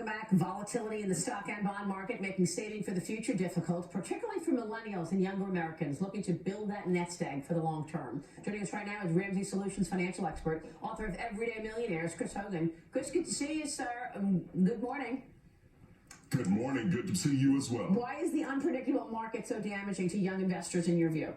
Welcome back. Volatility in the stock and bond market making saving for the future difficult, particularly for millennials and younger Americans looking to build that nest egg for the long term. Joining us right now is Ramsey Solutions financial expert, author of Everyday Millionaires, Chris Hogan. Chris, good to see you, sir. Good morning. Good morning. Good to see you as well. Why is the unpredictable market so damaging to young investors in your view?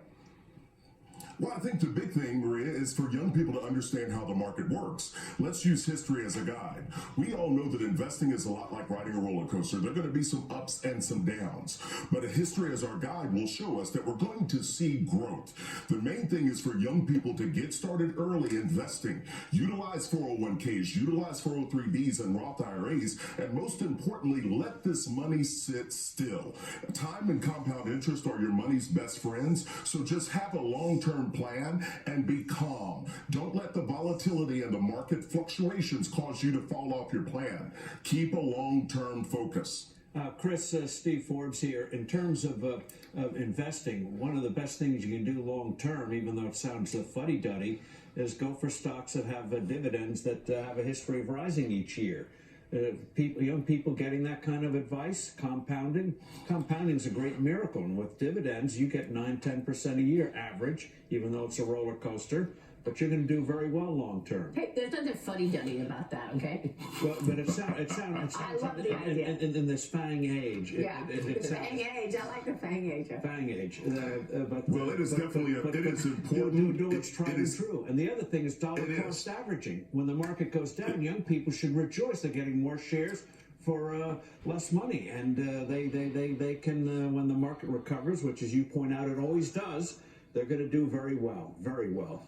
Well, I think the big thing, Maria, is for young people to understand how the market works. Let's use history as a guide. We all know that investing is a lot like riding a roller coaster. There are going to be some ups and some downs. But a history as our guide will show us that we're going to see growth. The main thing is for young people to get started early investing. Utilize 401ks, utilize 403bs and Roth IRAs, and most importantly, let this money sit still. Time and compound interest are your money's best friends, so just have a long-term plan and be calm. Don't let the volatility and the market fluctuations cause you to fall off your plan. Keep a long-term focus. Chris, Steve Forbes here. In terms of investing, one of the best things you can do long-term, even though it sounds fuddy-duddy, is go for stocks that have dividends that have a history of rising each year. Young people getting that kind of advice, compounding is a great miracle. And with dividends, you get 9-10% a year average, even though it's a roller coaster. But you're going to do very well long term. Hey, there's nothing funny-duddy about that, okay? Well, but it sounds I love the idea. In this FANG age. Yeah, the FANG age. I like the FANG age. FANG age. Well, it is definitely it is important. Do what's tried and true. And the other thing is dollar cost averaging. When the market goes down, young people should rejoice. They're getting more shares for less money, and they can when the market recovers, which as you point out, it always does. They're going to do very well, very well.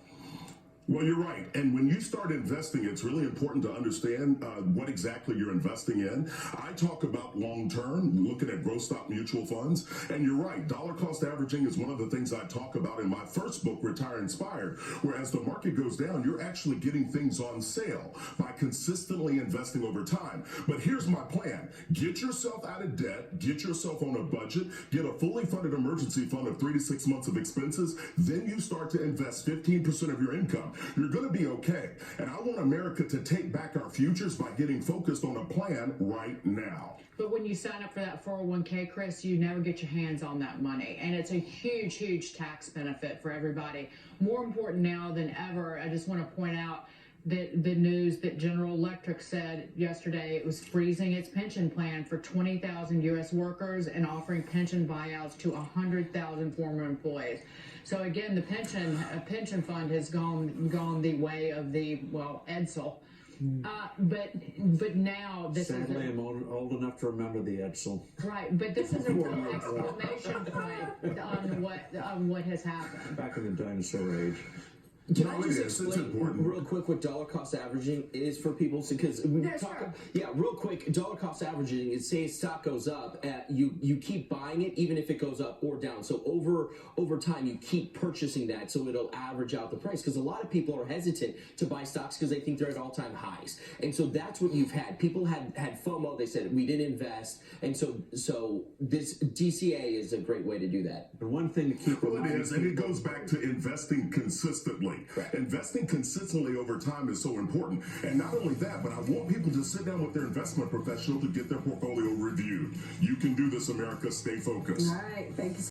Well, you're right. And when you start investing, it's really important to understand what exactly you're investing in. I talk about long-term, looking at growth stock mutual funds. And you're right, dollar cost averaging is one of the things I talk about in my first book, Retire Inspired. Whereas the market goes down, you're actually getting things on sale by consistently investing over time. But here's my plan. Get yourself out of debt, get yourself on a budget, get a fully funded emergency fund of 3 to 6 months of expenses. Then you start to invest 15% of your income. You're going to be okay. And I want America to take back our futures by getting focused on a plan right now. But when you sign up for that 401k, Chris, you never get your hands on that money. And it's a huge, huge tax benefit for everybody. More important now than ever, I just want to point out that the news that General Electric said yesterday it was freezing its pension plan for 20,000 U.S. workers and offering pension buyouts to 100,000 former employees. So again, the pension fund has gone the way of the, well, Edsel. But now this Sadly, is I'm old enough to remember the Edsel. Right, but this is a real exclamation point on what has happened. Back in the dinosaur age. Can I just explain real quick what dollar cost averaging is for people? Because real quick, dollar cost averaging is, say stock goes up, you keep buying it even if it goes up or down. So over time, you keep purchasing that, so it'll average out the price. Because a lot of people are hesitant to buy stocks because they think they're at all-time highs, and so that's what you've had. People had FOMO. They said we didn't invest, and so this DCA is a great way to do that. And one thing to keep in mind, it is, and it goes back to investing consistently. Correct. Investing consistently over time is so important. And not only that, but I want people to sit down with their investment professional to get their portfolio reviewed. You can do this, America. Stay focused. All right. Thank you.